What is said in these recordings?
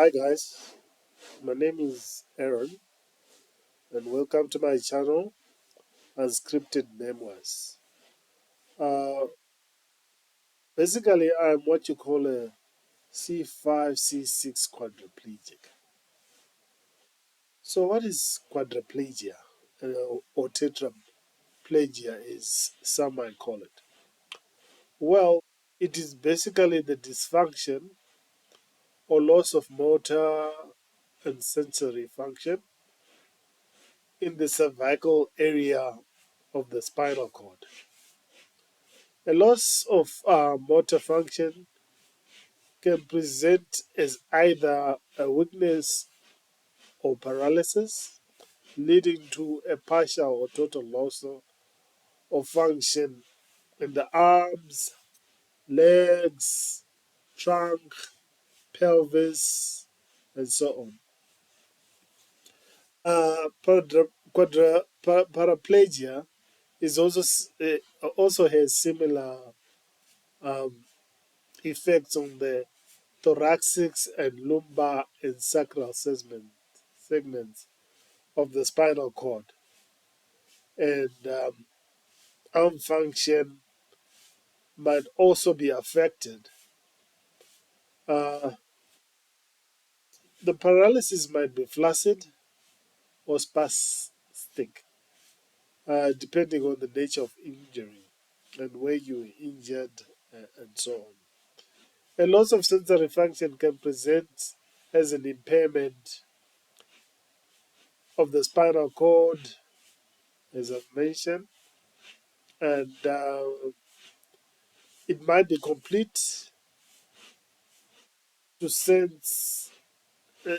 Hi guys, my name is Aaron and welcome to my channel Unscripted Memoirs. Uh, Basically, I'm what you call a C5, C6 quadriplegic. So, what is quadriplegia or tetraplegia, is some might call it? Well, it is basically the dysfunction or loss of motor and sensory function in the cervical area of the spinal cord. A loss of motor function can present as either a weakness or paralysis, leading to a partial or total loss of function in the arms, legs, trunk, pelvis, and so on. Paraplegia is also has similar um, effects on the thoracic and lumbar and sacral segments of the spinal cord, and arm function might also be affected. Uh, the paralysis might be flaccid or spastic, depending on the nature of injury and where you were injured, and so on. A loss of sensory function can present as an impairment of the spinal cord, as I've mentioned, and it might be complete to sense. Uh,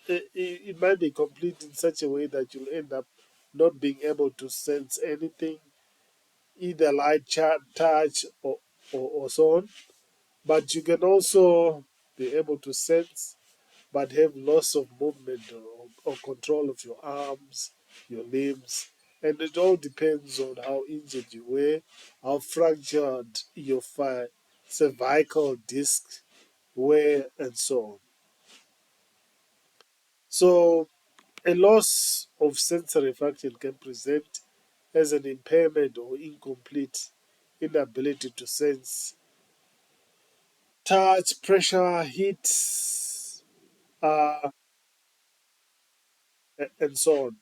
it might be complete in such a way that you'll end up not being able to sense anything, either light, touch, or so on. But you can also be able to sense, but have loss of movement or control of your arms, your limbs. And it all depends on how injured you were, how fractured your cervical disc were, and so on. So, a loss of sensory function can present as an impairment or incomplete inability to sense touch, pressure, heat, uh, and so on.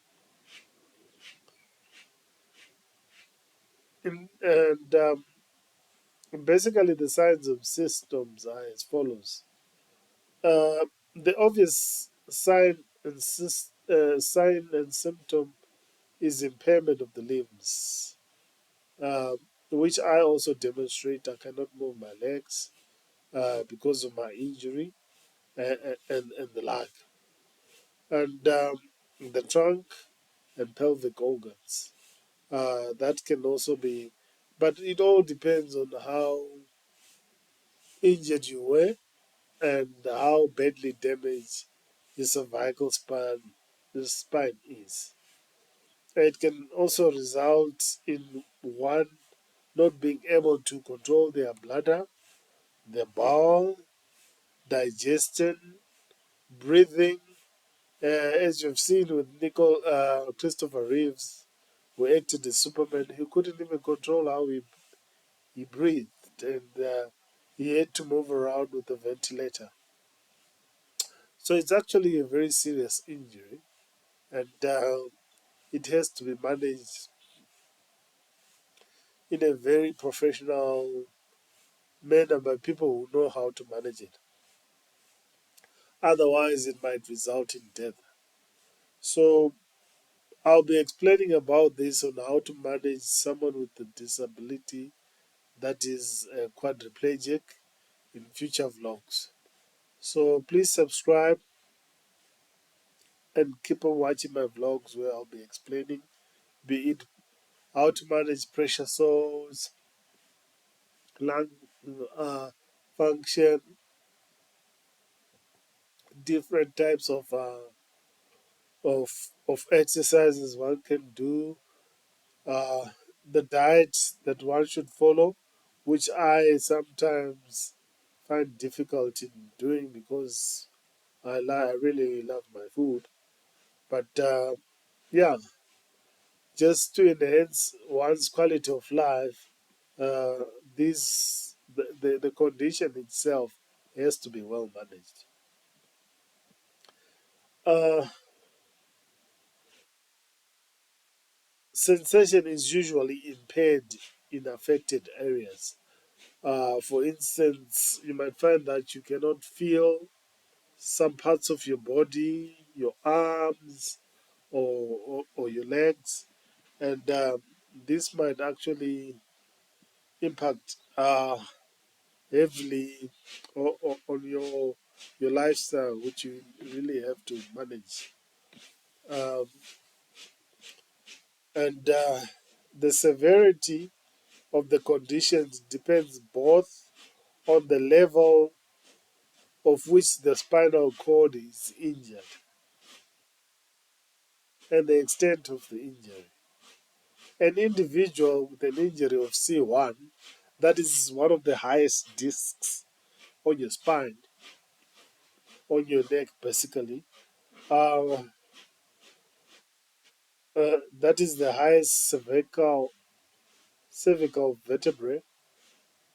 And basically, the signs of systems are as follows. The obvious sign and symptom is impairment of the limbs, which I also demonstrate. I cannot move my legs because of my injury and the like. And the trunk and pelvic organs. That can also be, but it all depends on how injured you were and how badly damaged your cervical spine is. It can also result in one not being able to control their bladder, their bowel, digestion, breathing. As you've seen with Christopher Reeves, who acted as Superman, he couldn't even control how he breathed, and he had to move around with a ventilator. So it's actually a very serious injury, and it has to be managed in a very professional manner by people who know how to manage it. Otherwise, it might result in death. So I'll be explaining about this on how to manage someone with a disability that is quadriplegic in future vlogs. So please subscribe and keep on watching my vlogs where I'll be explaining, be it how to manage pressure sores, lung uh, function, different types of exercises one can do, uh, the diet that one should follow, which I sometimes find difficult in doing because I really love my food, but yeah, just to enhance one's quality of life, uh, the condition itself has to be well managed. Uh, Sensation is usually impaired in affected areas. For instance, you might find that you cannot feel some parts of your body, your arms, or your legs, and this might actually impact heavily on your lifestyle, which you really have to manage. Um, and the severity of the conditions depends both on the level of which the spinal cord is injured and the extent of the injury. An individual with an injury of C1, that is one of the highest discs on your spine, on your neck, basically, uh, that is the highest cervical vertebrae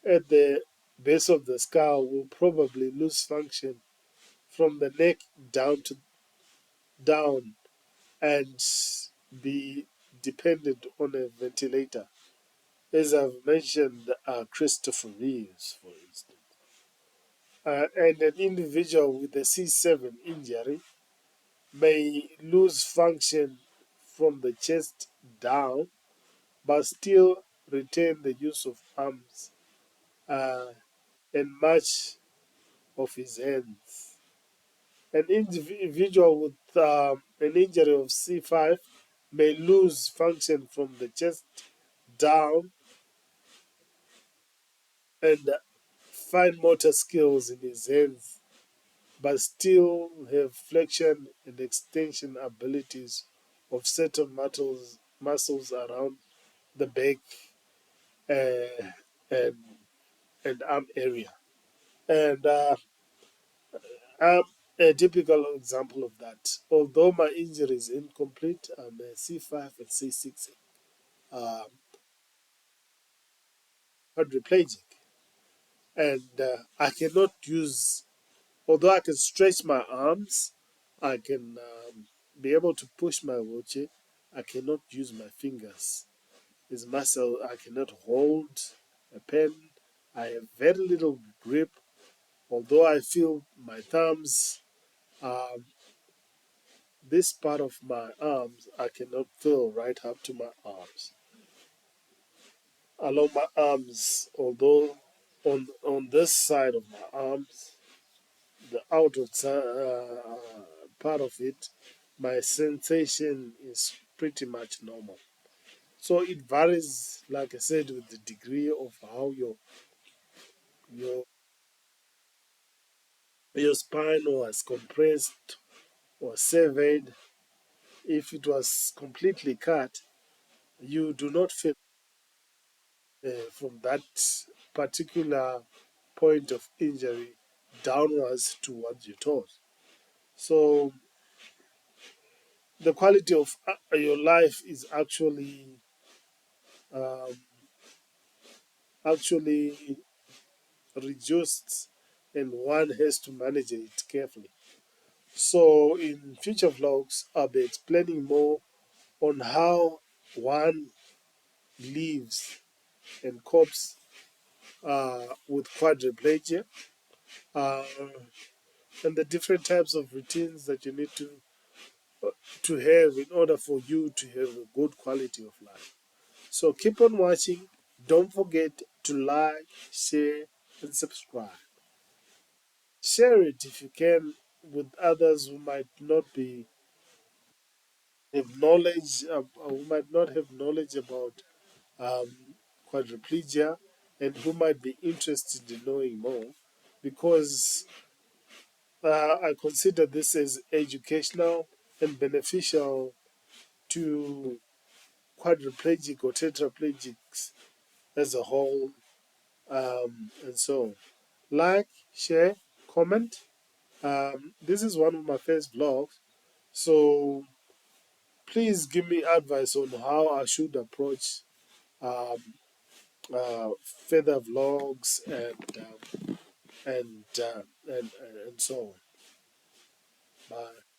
at the base of the skull, will probably lose function from the neck down and be dependent on a ventilator. As I've mentioned, Christopher Reeves, for instance. And an individual with a C7 injury may lose function from the chest down, but still retain the use of arms uh, and much of his hands. An individual with an injury of C5 may lose function from the chest down and fine motor skills in his hands, but still have flexion and extension abilities of certain muscles around the back uh, and, and arm area. And I'm a typical example of that. Although my injury is incomplete, I'm a C5 and C6 uh, quadriplegic. And I cannot use, although I can stretch my arms, I can be able to push my wheelchair, I cannot use my fingers. It's muscle, I cannot hold a pen. I have very little grip, although I feel my thumbs. Um, this part of my arms, I cannot feel right up to my arms. Along my arms, although on this side of my arms, the outer part of it, my sensation is pretty much normal. So it varies, like I said, with the degree of how your your spine was compressed or severed. If it was completely cut, you do not feel from that particular point of injury downwards towards your toes. So the quality of your life is um, actually reduced, and one has to manage it carefully. So in future vlogs, I'll be explaining more on how one lives and copes with quadriplegia, uh, and the different types of routines that you need to have in order for you to have a good quality of life. So keep on watching. Don't forget to like, share, and subscribe. Share it if you can with others who might not be have knowledge, who might not have knowledge about um, quadriplegia, and who might be interested in knowing more, because I consider this as educational and beneficial to quadriplegic or tetraplegics as a whole, and so like, share, comment, This is one of my first vlogs, so please give me advice on how I should approach um, further vlogs and so on. Bye.